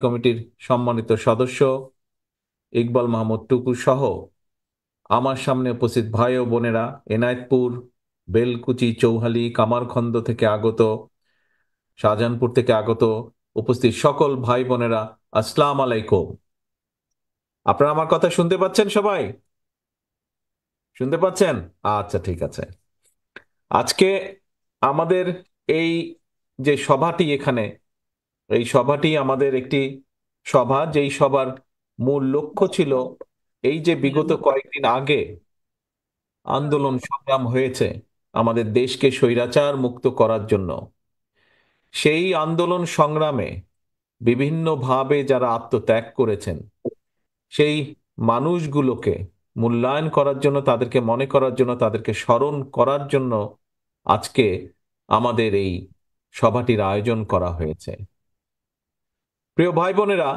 কমিটির সম্মানিত সদস্য ইকবাল মাহমুদ টুকু সহ আমার সামনে উপস্থিত ভাই ও বোনেরা, এনায়েতপুর, বেলকুচি, চৌহালি, কামারখন্দ থেকে আগত, শাহজাহানপুর থেকে আগত উপস্থিত সকল ভাই বোনেরা, আসসালাম আলাইকুম। আপনারা আমার কথা শুনতে পাচ্ছেন? সবাই শুনতে পাচ্ছেন? আচ্ছা, ঠিক আছে। আজকে আমাদের এই যে সভাটি এখানে, এই সভাটি আমাদের একটি সভা, যেই সভার মূল লক্ষ্য ছিল এই যে বিগত কয়েকদিন আগে আন্দোলন সংগ্রাম হয়েছে আমাদের দেশকে স্বৈরাচার মুক্ত করার জন্য। সেই আন্দোলন সংগ্রামে বিভিন্নভাবে যারা আত্মত্যাগ করেছেন সেই মানুষগুলোকে মূল্যায়ন করার জন্য, তাদেরকে মনে করার জন্য, তাদেরকে স্মরণ করার জন্য আজকে আমাদের এই সভাটির আয়োজন করা হয়েছে। প্রিয় ভাই বোনেরা,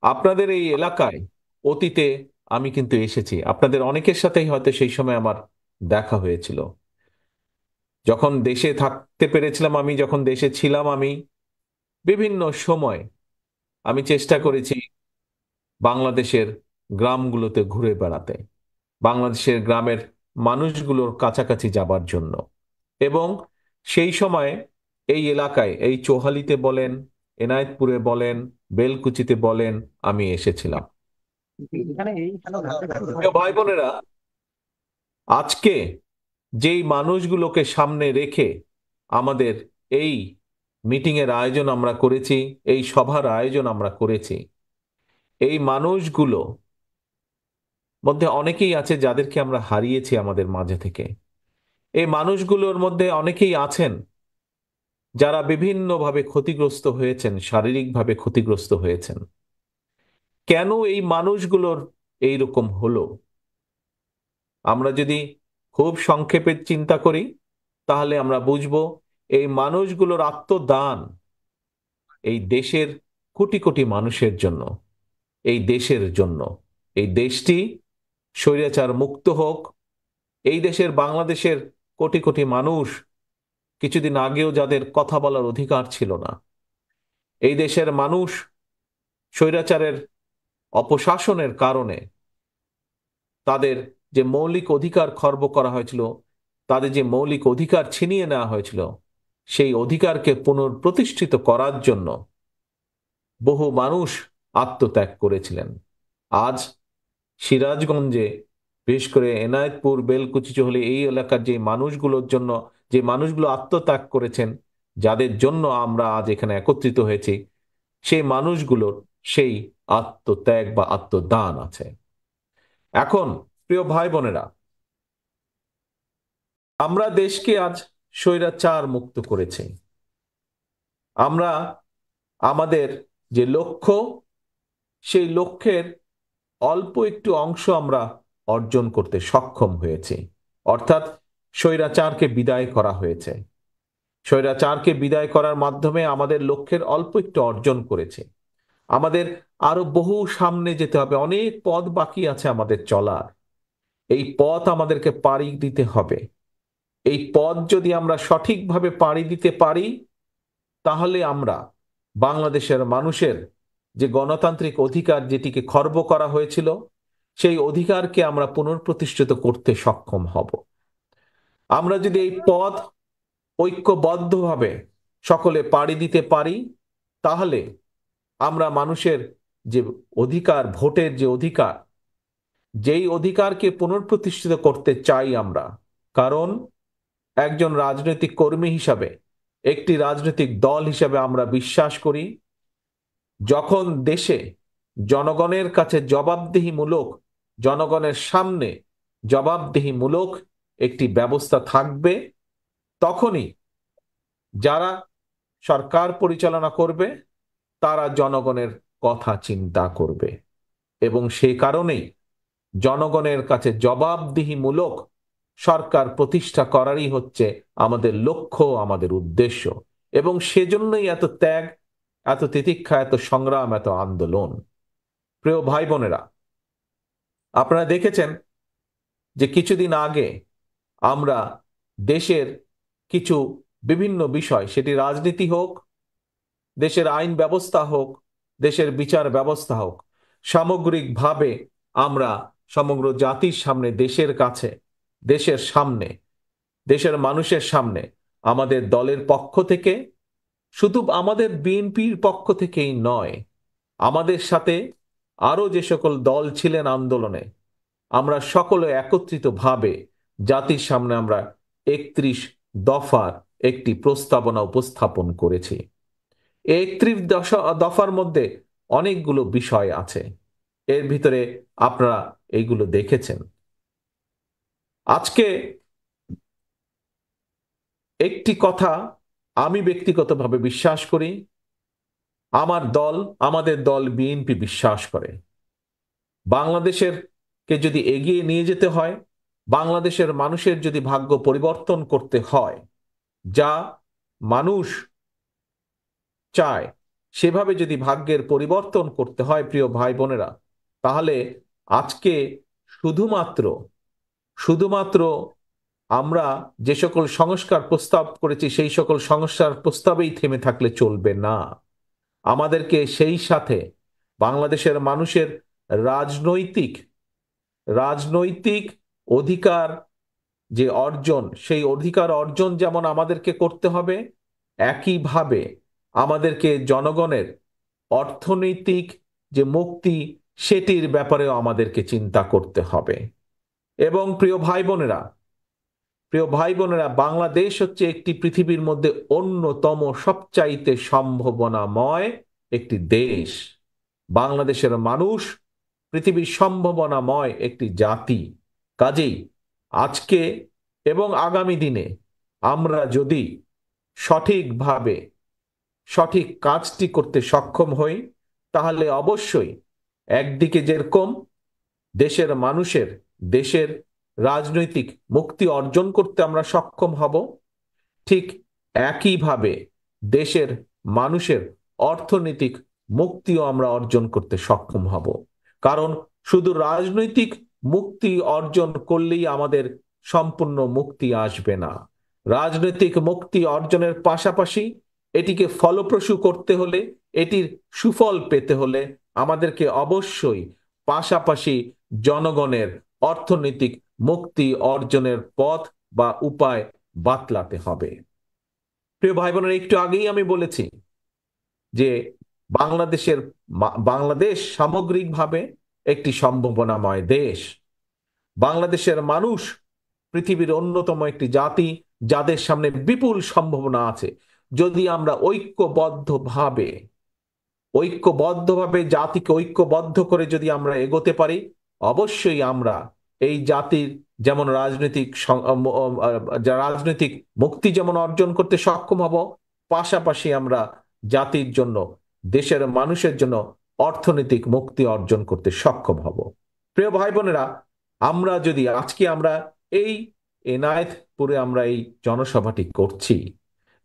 আপনাদের এই এলাকায় অতীতে আমি কিন্তু এসেছি, আপনাদের অনেকের সাথেই হয়তো সেই সময় আমার দেখা হয়েছিল। যখন দেশে থাকতে পেরেছিলাম, আমি যখন দেশে ছিলাম, আমি বিভিন্ন সময় আমি চেষ্টা করেছি বাংলাদেশের গ্রামগুলোতে ঘুরে বেড়াতে, বাংলাদেশের গ্রামের মানুষগুলোর কাছাকাছি যাবার জন্য। এবং সেই সময় এই এলাকায়, এই চৌহালিতে বলেন, এনায়েতপুরে বলেন, বেলকুচিতে বলেন, আমি এসেছিলাম। প্রিয় ভাই বোনেরা, আজকে যেই মানুষগুলোকে সামনে রেখে আমাদের এই মিটিং এর আয়োজন আমরা করেছি, এই সভার আয়োজন আমরা করেছি, এই মানুষগুলো মধ্যে অনেকেই আছে যাদেরকে আমরা হারিয়েছি আমাদের মাঝে থেকে। এই মানুষগুলোর মধ্যে অনেকেই আছেন যারা বিভিন্নভাবে ক্ষতিগ্রস্ত হয়েছেন, শারীরিকভাবে ক্ষতিগ্রস্ত হয়েছেন। কেন এই মানুষগুলোর এই রকম হলো? আমরা যদি খুব সংক্ষেপে চিন্তা করি তাহলে আমরা বুঝব এই মানুষগুলোর আত্মদান এই দেশের কোটি কোটি মানুষের জন্য, এই দেশের জন্য, এই দেশটি স্বৈরাচার মুক্ত হোক। এই দেশের, বাংলাদেশের কোটি কোটি মানুষ কিছুদিন আগেও যাদের কথা বলার অধিকার ছিল না, এই দেশের মানুষ স্বৈরাচারের অপশাসনের কারণে তাদের যে মৌলিক অধিকার খর্ব করা হয়েছিল, তাদের যে মৌলিক অধিকার ছিনিয়ে নেওয়া হয়েছিল, সেই অধিকারকে পুনঃপ্রতিষ্ঠিত করার জন্য বহু মানুষ আত্মত্যাগ করেছিলেন। আজ সিরাজগঞ্জে, বিশেষ করে এনায়েতপুর, বেলকুচি, চৌহলি এই এলাকার যে মানুষগুলোর জন্য, যে মানুষগুলো আত্মত্যাগ করেছেন, যাদের জন্য আমরা আজ এখানে একত্রিত হয়েছি, সেই মানুষগুলোর সেই আত্মত্যাগ বা আত্মদান আছে। এখন প্রিয় ভাই বোনেরা, আমরা দেশকে আজ স্বৈরাচার মুক্ত করেছি। আমরা আমাদের যে লক্ষ্য, সেই লক্ষ্যের অল্প একটু অংশ আমরা অর্জন করতে সক্ষম হয়েছি। অর্থাৎ স্বৈরাচারকে বিদায় করা হয়েছে। স্বৈরাচারকে বিদায় করার মাধ্যমে আমাদের লক্ষ্যের অল্প একটু অর্জন করেছে। আমাদের আরো বহু সামনে যেতে হবে, অনেক পথ বাকি আছে আমাদের চলার। এই পথ আমাদেরকে পাড়ি দিতে হবে। এই পথ যদি আমরা সঠিকভাবে পাড়ি দিতে পারি, তাহলে আমরা বাংলাদেশের মানুষের যে গণতান্ত্রিক অধিকার, যেটিকে খর্ব করা হয়েছিল, সেই অধিকারকে আমরা পুনঃপ্রতিষ্ঠিত করতে সক্ষম হব। আমরা যদি এই পথ ঐক্যবদ্ধভাবে সকলে পাড়ি দিতে পারি, তাহলে আমরা মানুষের যে অধিকার, ভোটের যে অধিকার, যেই অধিকারকে পুনঃপ্রতিষ্ঠিত করতে চাই আমরা। কারণ একজন রাজনৈতিক কর্মী হিসাবে, একটি রাজনৈতিক দল হিসাবে আমরা বিশ্বাস করি, যখন দেশে জনগণের কাছে জবাবদিহিমূলক, জনগণের সামনে জবাবদিহিমূলক একটি ব্যবস্থা থাকবে, তখনই যারা সরকার পরিচালনা করবে তারা জনগণের কথা চিন্তা করবে। এবং সেই কারণেই জনগণের কাছে জবাবদিহিমূলক সরকার প্রতিষ্ঠা করারই হচ্ছে আমাদের লক্ষ্য, আমাদের উদ্দেশ্য। এবং সেজন্যই এত ত্যাগ, এত তিতিক্ষা, এত সংগ্রাম, এত আন্দোলন। প্রিয় ভাই বোনেরা, আপনারা দেখেছেন যে কিছুদিন আগে আমরা দেশের কিছু বিভিন্ন বিষয়, সেটি রাজনীতি হোক, দেশের আইন ব্যবস্থা হোক, দেশের বিচার ব্যবস্থা হোক, সামগ্রিকভাবে আমরা সমগ্র জাতির সামনে, দেশের কাছে, দেশের সামনে, দেশের মানুষের সামনে আমাদের দলের পক্ষ থেকে, শুধু আমাদের বিএনপির পক্ষ থেকেই নয়, আমাদের সাথে আরো যে সকল দল ছিলেন আন্দোলনে, আমরা সকলে একত্রিতভাবে জাতির সামনে আমরা 31 দফার একটি প্রস্তাবনা উপস্থাপন করেছি। 31 দফার মধ্যে অনেকগুলো বিষয় আছে, এর ভিতরে আপনারা এইগুলো দেখেছেন। আজকে একটি কথা আমি ব্যক্তিগতভাবে বিশ্বাস করি, আমাদের দল বিএনপি বিশ্বাস করে, বাংলাদেশের কে যদি এগিয়ে নিয়ে যেতে হয়, বাংলাদেশের মানুষের যদি ভাগ্য পরিবর্তন করতে হয়, যা মানুষ চায় সেভাবে যদি ভাগ্যের পরিবর্তন করতে হয়, প্রিয় ভাই বোনেরা, তাহলে আজকে শুধুমাত্র শুধুমাত্র আমরা যে সকল সংস্কার প্রস্তাব করেছি সেই সকল সংস্কার প্রস্তাবেই থেমে থাকলে চলবে না। আমাদেরকে সেই সাথে বাংলাদেশের মানুষের রাজনৈতিক রাজনৈতিক অধিকার যে অর্জন, সেই অধিকার অর্জন যেমন আমাদেরকে করতে হবে, একইভাবে আমাদেরকে জনগণের অর্থনৈতিক যে মুক্তি, সেটির ব্যাপারেও আমাদেরকে চিন্তা করতে হবে। এবং প্রিয় ভাই বোনেরা, বাংলাদেশ হচ্ছে একটি পৃথিবীর মধ্যে অন্যতম সবচাইতে সম্ভাবনাময় একটি দেশ। বাংলাদেশের মানুষ পৃথিবীর সম্ভাবনাময় একটি জাতি। কাজেই আজকে এবং আগামী দিনে আমরা যদি সঠিকভাবে সঠিক কাজটি করতে সক্ষম হই, তাহলে অবশ্যই একদিকে যেরকম দেশের রাজনৈতিক মুক্তি অর্জন করতে আমরা সক্ষম হব, ঠিক একইভাবে দেশের মানুষের অর্থনৈতিক মুক্তিও আমরা অর্জন করতে সক্ষম হব। কারণ শুধু রাজনৈতিক মুক্তি অর্জন করলেই আমাদের সম্পূর্ণ মুক্তি আসবে না। রাজনৈতিক মুক্তি অর্জনের পাশাপাশি এটিকে ফলপ্রসূ করতে হলে, এটির সুফল পেতে হলে আমাদেরকে অবশ্যই পাশাপাশি জনগণের অর্থনৈতিক মুক্তি অর্জনের পথ বা উপায় বাতলাতে হবে। প্রিয় ভাই বোনেরা, একটু আগেই আমি বলেছি যে বাংলাদেশ সামগ্রিকভাবে একটি সম্ভাবনাময় দেশ। বাংলাদেশের মানুষ পৃথিবীর অন্যতম একটি জাতি, যাদের সামনে বিপুল সম্ভাবনা আছে। যদি আমরা ঐক্যবদ্ধভাবে জাতিকে ঐক্যবদ্ধ করে যদি আমরা এগোতে পারি, অবশ্যই আমরা এই জাতির যেমন রাজনৈতিক মুক্তি যেমন অর্জন করতে সক্ষম হব, পাশাপাশি আমরা জাতির জন্য, দেশের মানুষের জন্য অর্থনৈতিক মুক্তি অর্জন করতে সক্ষম হব। প্রিয় ভাই বোনেরা, আজকে আমরা এই এনায়েতপুরে আমরা এই জনসভাটি করছি,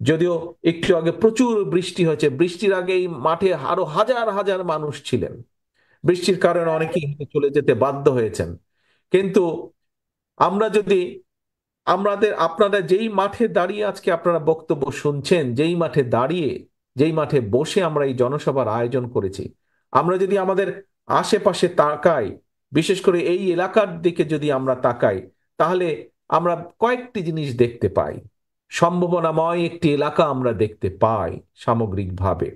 যদিও একটু আগে প্রচুর বৃষ্টি হয়েছে, বৃষ্টির আগে এই মাঠে আরো হাজার হাজার মানুষ ছিলেন, বৃষ্টির কারণে অনেকেই চলে যেতে বাধ্য হয়েছেন। কিন্তু আমরা যদি আপনারা যেই মাঠে দাঁড়িয়ে আজকে আপনারা বক্তব্য শুনছেন, যেই মাঠে বসে আমরা এই জনসভার আয়োজন করেছি, আমরা যদি আমাদের আশেপাশে তাকাই, বিশেষ করে এই এলাকার দিকে যদি আমরা তাকাই, তাহলে আমরা কয়েকটি জিনিস দেখতে পাই। সম্ভাবনাময় একটি এলাকা আমরা দেখতে পাই সামগ্রিকভাবে।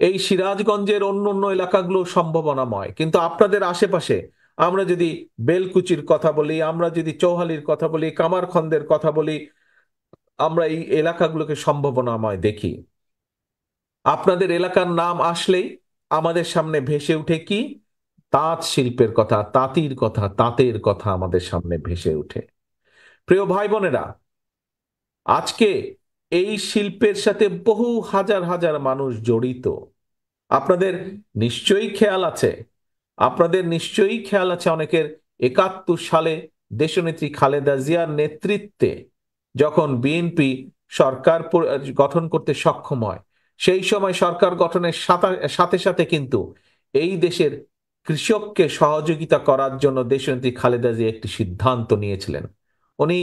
এই সিরাজগঞ্জের অন্য অন্য এলাকাগুলো সম্ভাবনাময়, কিন্তু আপনাদের আশেপাশে আমরা যদি বেলকুচির কথা বলি, আমরা যদি চৌহালির কথা বলি, কামারখন্দের কথা বলি, আমরা এই এলাকাগুলোকে সম্ভাবনাময় দেখি। আপনাদের এলাকার নাম আসলেই আমাদের সামনে ভেসে উঠে কি? তাঁত শিল্পের কথা, তাঁতের কথা আমাদের সামনে ভেসে উঠে। প্রিয় ভাই বোনেরা, আজকে এই শিল্পের সাথে বহু হাজার হাজার মানুষ জড়িত। আপনাদের নিশ্চয়ই খেয়াল আছে অনেকের 71 সালে দেশনেত্রী খালেদা জিয়ার নেতৃত্বে যখন বিএনপি সরকার গঠন করতে সক্ষম হয়, সেই সময় সরকার গঠনের সাথে সাথে কিন্তু এই দেশের কৃষককে সহযোগিতা করার জন্য দেশনেত্রী খালেদা জিয়া একটি সিদ্ধান্ত নিয়েছিলেন। উনি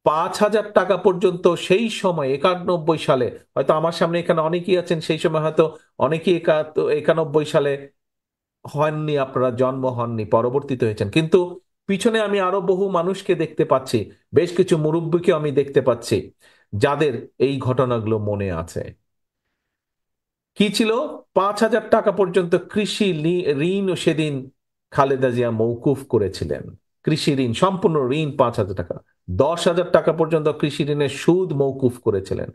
5,000 টাকা পর্যন্ত সেই সময় 91 সালে, হয়তো আমার সামনে এখানে অনেকেই আছেন সেই সময় হয়তো অনেকেই 91 সালে হননি, আপনারা জন্ম হননি, পরবর্তীতে হয়েছেন, কিন্তু পিছনে আমি আরো বহু মানুষকে দেখতে পাচ্ছি, বেশ কিছু মুরব্বীকে আমি দেখতে পাচ্ছি যাদের এই ঘটনাগুলো মনে আছে। কি ছিল? 5,000 টাকা পর্যন্ত কৃষি ঋণ সেদিন খালেদা জিয়া মৌকুফ করেছিলেন। কৃষি ঋণ, সম্পূর্ণ ঋণ 5,000 টাকা। 10,000 টাকা পর্যন্ত কৃষি ঋণের সুদ মৌকুফ করেছিলেন।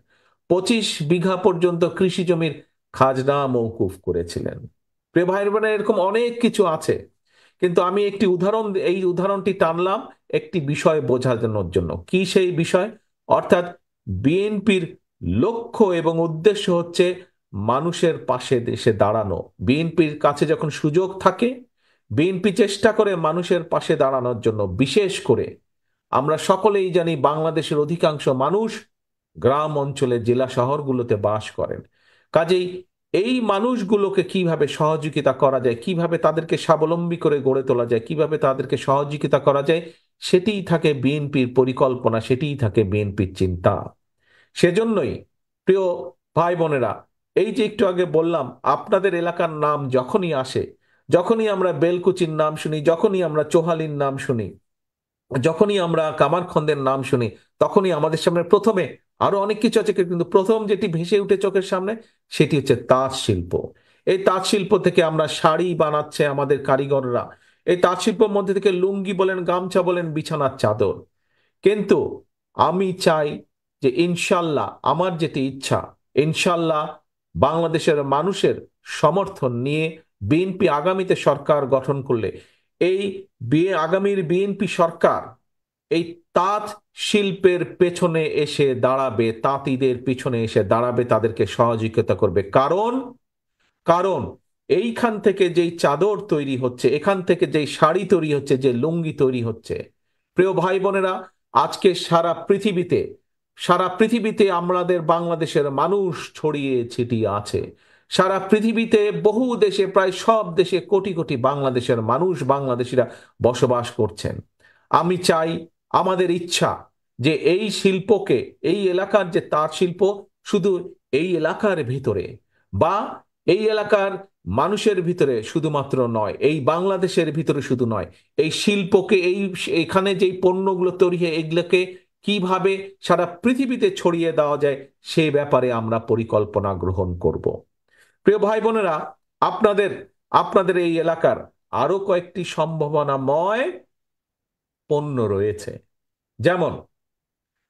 25 বিঘা পর্যন্ত কৃষি জমির খাজনা মৌকুফ করেছিলেন। প্রিয় ভাই বোনেরা, এরকম অনেক কিছু আছে, কিন্তু আমি একটি উদাহরণ, এই উদাহরণটি টানলাম একটি বিষয় বোঝানোর জন্য। কি সেই বিষয়? অর্থাৎ বিএনপির লক্ষ্য এবং উদ্দেশ্য হচ্ছে মানুষের পাশে দেশে দাঁড়ানো। বিএনপির কাছে যখন সুযোগ থাকে, বিএনপি চেষ্টা করে মানুষের পাশে দাঁড়ানোর জন্য। বিশেষ করে আমরা সকলেই জানি বাংলাদেশের অধিকাংশ মানুষ গ্রাম অঞ্চলে, জেলা শহরগুলোতে বাস করেন। কাজেই এই মানুষগুলোকে কিভাবে সহযোগিতা করা যায়, কিভাবে তাদেরকে স্বাবলম্বী করে গড়ে তোলা যায়, কিভাবে তাদেরকে সহযোগিতা করা যায়, সেটিই থাকে বিএনপির পরিকল্পনা, সেটিই থাকে বিএনপির চিন্তা। সেজন্যই প্রিয় ভাই বোনেরা, এই যে একটু আগে বললাম, আপনাদের এলাকার নাম যখনই আসে, যখনই আমরা বেলকুচির নাম শুনি, যখনই আমরা চোহালির নাম শুনি, যখনই আমরা কামারখন্দের নাম শুনি, তখনই আমাদের সামনে প্রথমে, আরো অনেক কিছু আছে কিন্তু প্রথম যেটি ভেসে উঠে চোখের সামনে সেটি হচ্ছে তাঁত শিল্প। এই তাঁত শিল্প থেকে আমরা শাড়ি বানাচ্ছে আমাদের কারিগররা। এই তাঁত শিল্পের মধ্যে থেকে লুঙ্গি বলেন, গামছা বলেন, বিছানার চাদর। কিন্তু আমি চাই যে ইনশাল্লাহ, আমার যেটি ইচ্ছা, ইনশাল্লাহ বাংলাদেশের মানুষের সমর্থন নিয়ে বিএনপি আগামীতে সরকার গঠন করলে, এই আগামীর বিএনপি সরকার এই তাঁত শিল্পের পেছনে এসে দাঁড়াবে, তাঁতিদের পিছনে এসে দাঁড়াবে, তাদেরকে সহযোগিতা করবে। কারণ কারণ এইখান থেকে যেই চাদর তৈরি হচ্ছে, এখান থেকে যেই শাড়ি তৈরি হচ্ছে, যে লুঙ্গি তৈরি হচ্ছে, প্রিয় ভাই বোনেরা, আজকে সারা পৃথিবীতে আমাদের বাংলাদেশের মানুষ ছড়িয়ে ছিটিয়ে আছে। সারা পৃথিবীতে বহু দেশে, প্রায় সব দেশে কোটি কোটি বাংলাদেশের মানুষ, বাংলাদেশিরা বসবাস করছেন। আমি চাই, আমাদের ইচ্ছা যে এই শিল্পকে, এই এলাকার যে তাঁত শিল্প, শুধু এই এলাকার ভিতরে বা এই এলাকার মানুষের ভিতরে শুধুমাত্র নয়, এই বাংলাদেশের ভিতরে শুধু নয়, এই শিল্পকে, এখানে যেই পণ্যগুলো তৈরি হয় এগুলোকে কিভাবে সারা পৃথিবীতে ছড়িয়ে দেওয়া যায়, সে ব্যাপারে আমরা পরিকল্পনা গ্রহণ করব। প্রিয় ভাই বোনেরা, আপনাদের আপনাদের এই এলাকার আরো কয়েকটি সম্ভাবনাময় পণ্য রয়েছে। যেমন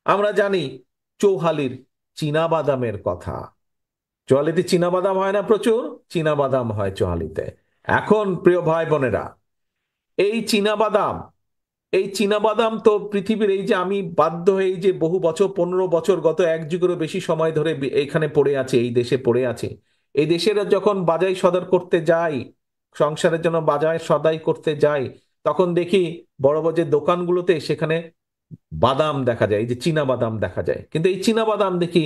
আমরা জানি চৌহালির চীনা বাদামের কথা। চুয়ালিতে চীনা বাদাম হয় না প্রচুর? চীনা বাদাম হয় চুয়ালিতে। এখন প্রিয় ভাই বোনেরা, এই চীনা বাদাম এই চীনা বাদাম তো পৃথিবীর, এই যে আমি বাধ্য হয়ে, এই যে বহু বছর, 15 বছর, গত এক যুগেরও বেশি সময় ধরে এখানে পড়ে আছে, এই দেশে পড়ে আছে। এই দেশের যখন বাজাই সদাই করতে যাই, সংসারের জন্য বাজার সদাই করতে যাই, তখন দেখি বড় বড় যে দোকানগুলোতে সেখানে বাদাম দেখা যায়, এই যে চীনা বাদাম দেখা যায়। কিন্তু এই চীনা বাদাম দেখি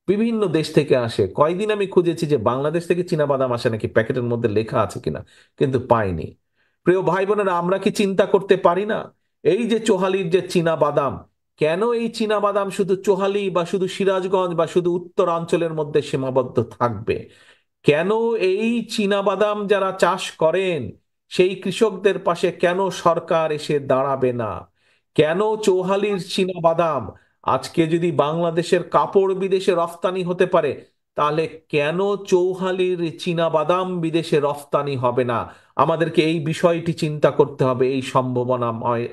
বিভিন্ন দেশ থেকে আসে। কয়দিন আমি খুঁজেছি যে বাংলাদেশ থেকে চীনা বাদাম আসে নাকি, প্যাকেটের মধ্যে লেখা আছে কিনা, কিন্তু পাইনি। প্রিয় ভাই বোনেরা, আমরা কি চিন্তা করতে পারি না, এই যে চোহালির যে চীনা বাদাম, কেন এই চীনা বাদাম শুধু চোহালি বা শুধু সিরাজগঞ্জ বা শুধু উত্তরাঞ্চলের মধ্যে সীমাবদ্ধ থাকবে? কেন এই চীনা বাদাম যারা চাষ করেন সেই কৃষকদের পাশে কেন সরকার এসে দাঁড়াবে না? কেন চৌহালির চীনা বাদাম, আজকে যদি বাংলাদেশের কাপড় বিদেশে রফতানি হতে পারে, তাহলে কেন চৌহালির চীনা বাদাম বিদেশে রফতানি হবে না? আমাদেরকে এই বিষয়টি চিন্তা করতে হবে,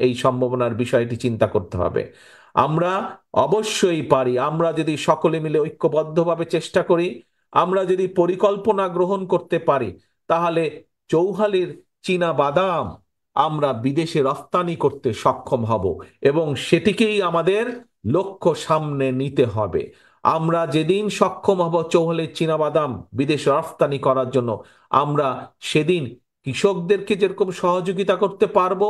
এই সম্ভাবনার বিষয়টি চিন্তা করতে হবে। আমরা অবশ্যই পারি, আমরা যদি সকলে মিলে ঐক্যবদ্ধভাবে চেষ্টা করি, আমরা যদি পরিকল্পনা গ্রহণ করতে পারি, তাহলে চৌহালির চীনা বাদাম আমরা বিদেশে রফতানি করতে সক্ষম হব, এবং সেটিকেই আমাদের লক্ষ্য সামনে নিতে হবে। আমরা যেদিন সক্ষম হব চৌহালির চীনা বাদাম বিদেশে রফতানি করার জন্য, আমরা সেদিন কৃষকদেরকে যেরকম সহযোগিতা করতে পারবো,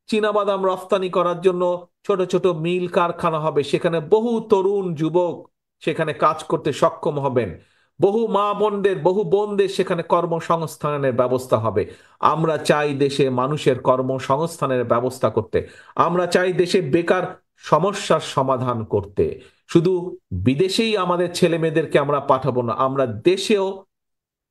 চীনা বাদাম রফতানি করার জন্য ছোট ছোট মিল কারখানা হবে, সেখানে বহু তরুণ যুবক সেখানে কাজ করতে সক্ষম হবেন। বহু মা বোনদের, বহু বোনদের সেখানে কর্মসংস্থানের ব্যবস্থা হবে। আমরা চাই দেশে মানুষের কর্মসংস্থানের ব্যবস্থা করতে। আমরা চাই দেশে বেকার সমস্যার সমাধান করতে। শুধু বিদেশেই আমাদের ছেলে মেয়েদেরকে আমরা পাঠাবো না, আমরা দেশেও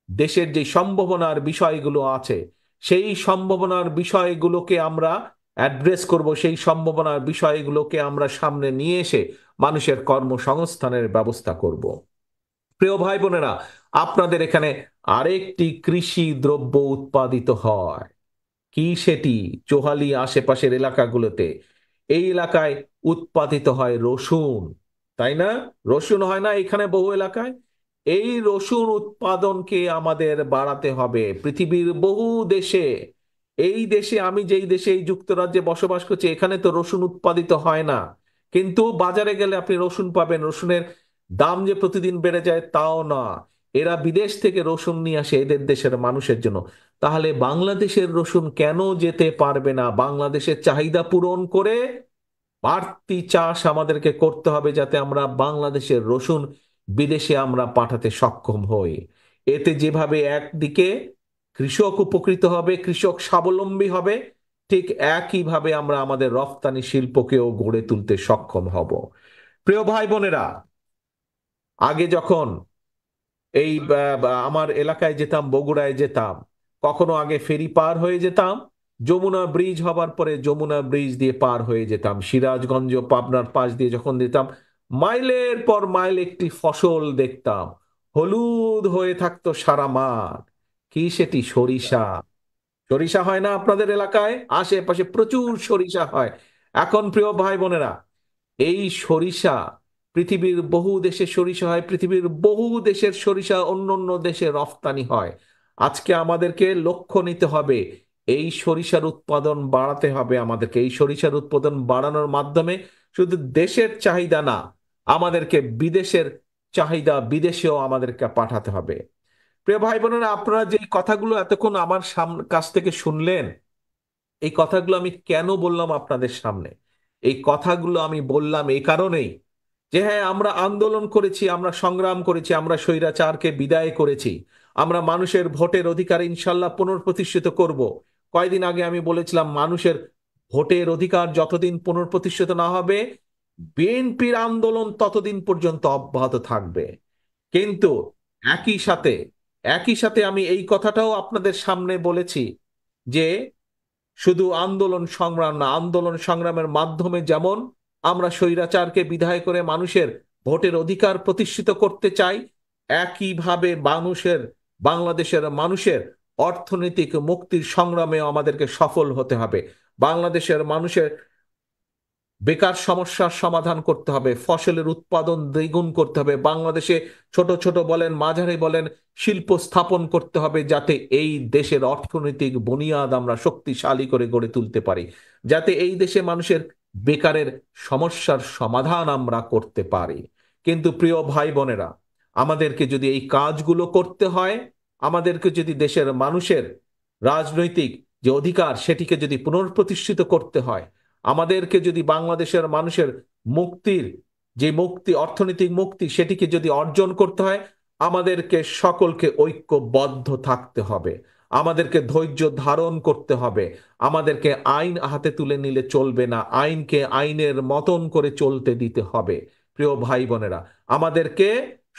দেশের যে সম্ভাবনার বিষয়গুলো আছে সেই সম্ভাবনার বিষয়গুলোকে আমরা অ্যাড্রেস করব, সেই সম্ভাবনার বিষয়গুলোকে আমরা সামনে নিয়ে এসে মানুষের কর্মসংস্থানের ব্যবস্থা করব। প্রিয় ভাই বোনেরা, আপনাদের এখানে আরেকটি কৃষি দ্রব্য উৎপাদিত হয়। কি সেটি? চোহালি আশেপাশের এলাকাগুলোতে, এই এলাকায় উৎপাদিত হয় রসুন, তাই না? রসুন হয় না এখানে বহু এলাকায়? এই রসুন উৎপাদনকে আমাদের বাড়াতে হবে পৃথিবীর বহু দেশে। এই দেশে, আমি যেই দেশে, এই যুক্তরাজ্যে বসবাস করছি, এখানে তো রসুন উৎপাদিত হয় না, কিন্তু বাজারে গেলে আপনি রসুন পাবেন। রসুনের দাম যে প্রতিদিন বেড়ে যায় তাও না, এরা বিদেশ থেকে রসুন নিয়ে আসে এদের দেশের মানুষের জন্য। তাহলে বাংলাদেশের রসুন কেন যেতে পারবে না? বাংলাদেশের চাহিদা পূরণ করে বাড়তি চাষ আমাদেরকে করতে হবে, যাতে আমরা বাংলাদেশের রসুন বিদেশে আমরা পাঠাতে সক্ষম হই। এতে যেভাবে একদিকে কৃষক উপকৃত হবে, কৃষক স্বাবলম্বী হবে, ঠিক একইভাবে আমরা আমাদের রফতানি শিল্পকেও গড়ে তুলতে সক্ষম হব। প্রিয় ভাই বোনেরা, আগে যখন এই আমার এলাকায় যেতাম, বগুড়ায় যেতাম, কখনো আগে ফেরি পার হয়ে যেতাম, যমুনা ব্রিজ হবার পরে যমুনা ব্রিজ দিয়ে পার হয়ে যেতাম, সিরাজগঞ্জ পাবনার পাশ দিয়ে যখন যেতাম, মাইলের পর মাইল একটি ফসল দেখতাম, হলুদ হয়ে থাকতো সারা মাঠ। কি সেটি? সরিষা। সরিষা হয় না আপনাদের এলাকায়? আশেপাশে প্রচুর সরিষা হয়। এখন প্রিয় ভাই বোনেরা, এই সরিষা পৃথিবীর বহু দেশে সরিষা হয়, পৃথিবীর বহু দেশের সরিষা অন্য অন্য দেশে রফতানি হয়। আজকে আমাদেরকে লক্ষ্য নিতে হবে, এই সরিষার উৎপাদন বাড়াতে হবে আমাদেরকে। এই সরিষার উৎপাদন বাড়ানোর মাধ্যমে শুধু দেশের চাহিদা না, আমাদেরকে বিদেশের চাহিদা বিদেশেও আমাদেরকে পাঠাতে হবে। প্রিয় ভাই বোনেরা, আপনারা যে কথাগুলো এতক্ষণ আমার কাছ থেকে শুনলেন, এই কথাগুলো আমি কেন বললাম আপনাদের সামনে? এই কথাগুলো আমি বললাম এই কারণেই যে হ্যাঁ, আমরা আন্দোলন করেছি, আমরা সংগ্রাম করেছি, আমরা স্বৈরাচারকে বিদায় করেছি, আমরা মানুষের ভোটের অধিকার ইনশাল্লাহ পুনঃপ্রতিষ্ঠিত করব। কয়দিন আগে আমি বলেছিলাম, মানুষের ভোটের অধিকার যতদিন পুনঃপ্রতিষ্ঠিত না হবে, বিএনপির আন্দোলন ততদিন পর্যন্ত অব্যাহত থাকবে। কিন্তু একই সাথে একই সাথে আমি এই কথাটাও আপনাদের সামনে বলেছি যে শুধু আন্দোলন সংগ্রাম না, আন্দোলন সংগ্রামের মাধ্যমে যেমন আমরা স্বৈরাচারকে বিদায় করে মানুষের ভোটের অধিকার প্রতিষ্ঠিত করতে চাই, একইভাবে বাংলাদেশের মানুষের অর্থনৈতিক মুক্তির সংগ্রামে আমাদেরকে সফল হতে হবে। বাংলাদেশের মানুষের বেকার সমস্যার সমাধান করতে হবে, ফসলের উৎপাদন দ্বিগুণ করতে হবে, বাংলাদেশে ছোট ছোট বলেন মাঝারি বলেন শিল্প স্থাপন করতে হবে, যাতে এই দেশের অর্থনৈতিক বুনিয়াদ আমরা শক্তিশালী করে গড়ে তুলতে পারি, যাতে এই দেশে মানুষের বেকারের সমস্যার সমাধান আমরা করতে পারি। কিন্তু প্রিয় ভাই বোনেরা, আমাদেরকে যদি এই কাজগুলো করতে হয়, আমাদেরকে যদি দেশের মানুষের রাজনৈতিক যে অধিকার সেটিকে যদি পুনঃপ্রতিষ্ঠিত করতে হয়, আমাদেরকে যদি বাংলাদেশের মানুষের মুক্তির যে মুক্তি, অর্থনৈতিক মুক্তি, সেটিকে যদি অর্জন করতে হয়, আমাদেরকে সকলকে ঐক্যবদ্ধ থাকতে হবে, আমাদেরকে ধৈর্য ধারণ করতে হবে, আমাদেরকে আইন হাতে তুলে নিলে চলবে না, আইনকে আইনের মতন করে চলতে দিতে হবে। প্রিয় ভাই বোনেরা, আমাদেরকে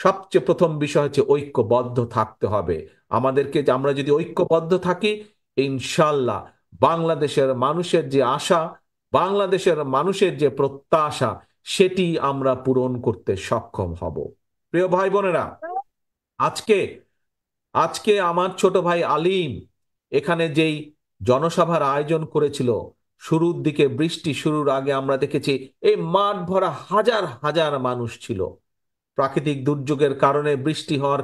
সবচেয়ে প্রথম বিষয় হচ্ছে ঐক্যবদ্ধ থাকতে হবে। আমরা যদি ঐক্যবদ্ধ থাকি, ইনশাল্লাহ বাংলাদেশের মানুষের যে আশা, বাংলাদেশের মানুষের যে প্রত্যাশা, সেটি আমরা পূরণ করতে সক্ষম হব। প্রিয় ভাই বোনেরা, আজকে আজকে আমার ছোট ভাই আলিম এখানে যেই জনসভার আয়োজন করেছিল, শুরুর দিকে বৃষ্টি শুরুর আগে আমরা দেখেছি এই মাঠ ভরা হাজার হাজার মানুষ ছিল। প্রাকৃতিক দুর্যোগের কারণে, বৃষ্টি হওয়ার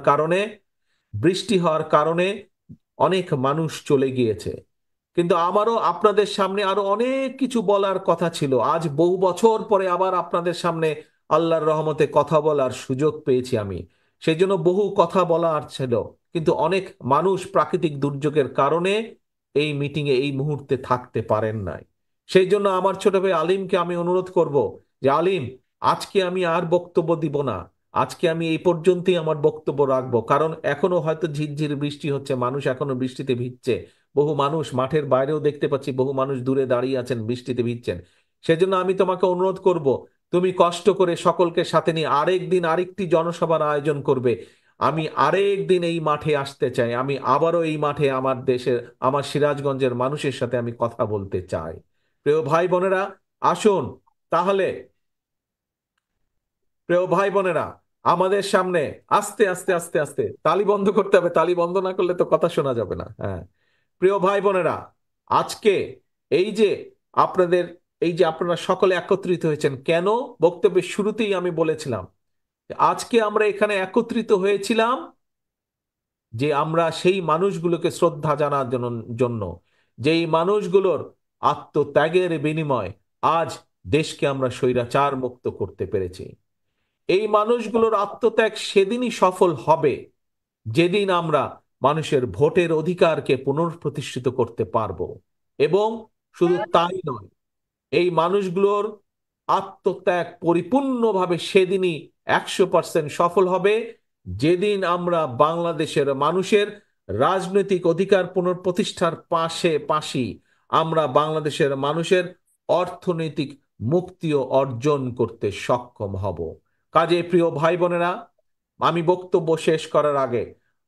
কারণে অনেক মানুষ চলে গিয়েছে। কিন্তু আমারও আপনাদের সামনে আরো অনেক কিছু বলার কথা ছিল। আজ বহু বছর পরে আবার আপনাদের সামনে আল্লাহর রহমতে কথা বলার সুযোগ পেয়েছি আমি। সেই জন্য বহু কথা বলার ছিল, কিন্তু অনেক মানুষ প্রাকৃতিক দুর্যোগের কারণে এই মিটিংয়ে এই মুহূর্তে থাকতে পারেন নাই। সেই জন্য আমার ছোট ভাই আলিমকে আমি অনুরোধ করব যে আলিম, আজকে আমি আর বক্তব্য দিব না, আজকে আমি এই পর্যন্তই আমার বক্তব্য রাখবো, কারণ এখনো হয়তো ঝিরঝির বৃষ্টি হচ্ছে, মানুষ এখনো বৃষ্টিতে ভিজছে, বহু মানুষ মাঠের বাইরেও দেখতে পাচ্ছি, বহু মানুষ দূরে দাঁড়িয়ে আছেন, বৃষ্টিতে ভিজছেন। সেজন্য আমি তোমাকে অনুরোধ করব, তুমি কষ্ট করে সকলকে সাথে নিয়ে আরেক দিন আরেকটি জনসভার আয়োজন করবে। আমি আরেক দিন এই মাঠে আসতে চাই, আমি আবারও এই মাঠে আমার দেশের, আমার সিরাজগঞ্জের মানুষের সাথে আমি কথা বলতে চাই। প্রিয় ভাই বোনেরা, আসুন তাহলে, প্রিয় ভাই বোনেরা, আমাদের সামনে আস্তে আস্তে আস্তে আস্তে তালি বন্ধ করতে হবে, তালি বন্ধ না করলে তো কথা শোনা যাবে না। হ্যাঁ, প্রিয় ভাই বোনেরা, আজকে এই যে আপনাদের, এই যে আপনারা সকলে একত্রিত হয়েছেন কেন, বক্তব্যের শুরুতেই আমি বলেছিলাম যে আজকে আমরা এখানে একত্রিত হয়েছিলাম যে আমরা সেই মানুষগুলোকে শ্রদ্ধা জানার জন্য, যেই মানুষগুলোর আত্মত্যাগের বিনিময় আজ দেশকে আমরা স্বৈরাচার মুক্ত করতে পেরেছি। এই মানুষগুলোর আত্মত্যাগ সেদিনই সফল হবে যেদিন আমরা মানুষের ভোটের অধিকারকে পুনঃপ্রতিষ্ঠিত করতে পারবো। এবং শুধু তাই নয়, এই মানুষগুলোর আত্মত্যাগ পরিপূর্ণভাবে সেদিনই 100% সফল হবে যেদিন আমরা বাংলাদেশের মানুষের রাজনৈতিক অধিকার পুনঃপ্রতিষ্ঠার পাশাপাশি আমরা বাংলাদেশের মানুষের অর্থনৈতিক মুক্তিও অর্জন করতে সক্ষম হব। কাজে প্রিয় ভাই বোনেরা, আমি বক্তব্য শেষ করার আগে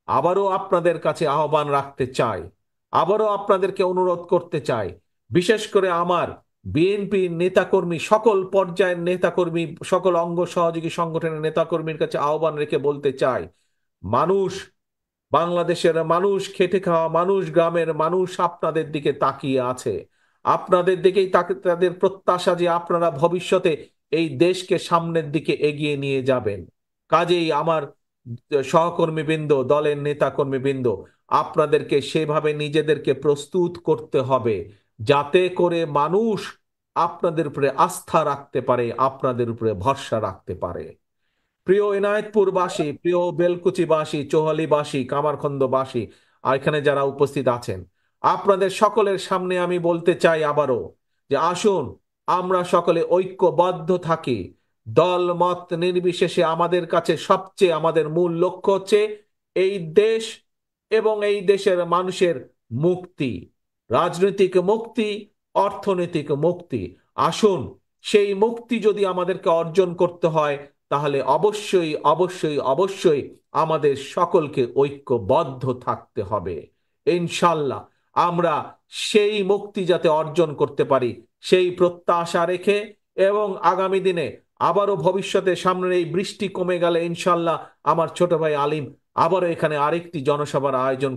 আবারও আপনাদের কাছে আহ্বান রাখতে চাই, আবারও আপনাদেরকে অনুরোধ করতে চাই, বিশেষ করে আমার বিএনপির নেতাকর্মী, সকল পর্যায়ের নেতাকর্মী, সকল অঙ্গ সহযোগী সংগঠনের নেতাকর্মীর কাছে আহ্বান রেখে বলতে চাই, মানুষ, বাংলাদেশের মানুষ, খেটে খাওয়া মানুষ, গ্রামের মানুষ আপনাদের দিকে তাকিয়ে আছে। আপনাদের দিকেই তাকে, তাদের প্রত্যাশা যে আপনারা ভবিষ্যতে এই দেশকে সামনের দিকে এগিয়ে নিয়ে যাবেন। কাজেই আমার সহকর্মীবৃন্দ, দলের নেতাকর্মীবৃন্দ, আপনাদেরকে সেভাবে নিজেদেরকে প্রস্তুত করতে হবে যাতে করে মানুষ আপনাদের উপরে আস্থা রাখতে পারে, আপনাদের উপরে ভরসা রাখতে পারে। প্রিয় এনায়েতপুরবাসী, প্রিয় বেলকুচিবাসী, চৌহালিবাসী, কামারখন্দবাসী, আর এখানে যারা উপস্থিত আছেন, আপনাদের সকলের সামনে আমি বলতে চাই আবারও যে আসুন আমরা সকলে ঐক্যবদ্ধ থাকি। দল মত নির্বিশেষে আমাদের কাছে সবচেয়ে আমাদের মূল লক্ষ্য হচ্ছে এই দেশ এবং এই দেশের মানুষের মুক্তি, রাজনৈতিক মুক্তি, অর্থনৈতিক মুক্তি। আসুন, সেই মুক্তি যদি আমাদেরকে অর্জন করতে হয় তাহলে অবশ্যই অবশ্যই অবশ্যই আমাদের সকলকে ঐক্যবদ্ধ থাকতে হবে। ইনশাল্লাহ আমরা সেই মুক্তি যাতে অর্জন করতে পারি সেই প্রত্যাশা রেখে, এবং আগামী দিনে আবারও ভবিষ্যতে সামনের এই বৃষ্টি কমে গেলে ইনশাল্লাহ আমার ছোট ভাই আলিম আবারও এখানে আরেকটি জনসভার আয়োজন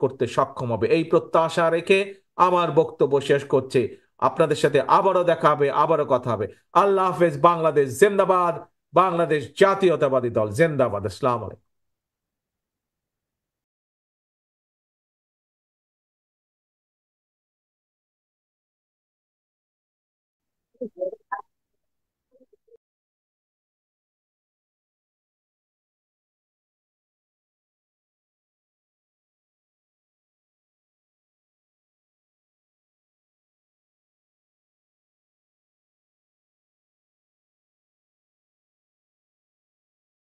করতে সক্ষম হবে, এই প্রত্যাশা রেখে আমার বক্তব্য শেষ করছে। আপনাদের সাথে আবারও দেখা হবে, আবারও কথা হবে। আল্লাহ হাফেজ। বাংলাদেশ জিন্দাবাদ। বাংলাদেশ জাতীয়তাবাদী দল জিন্দাবাদ। আসসালামু আলাইকুম।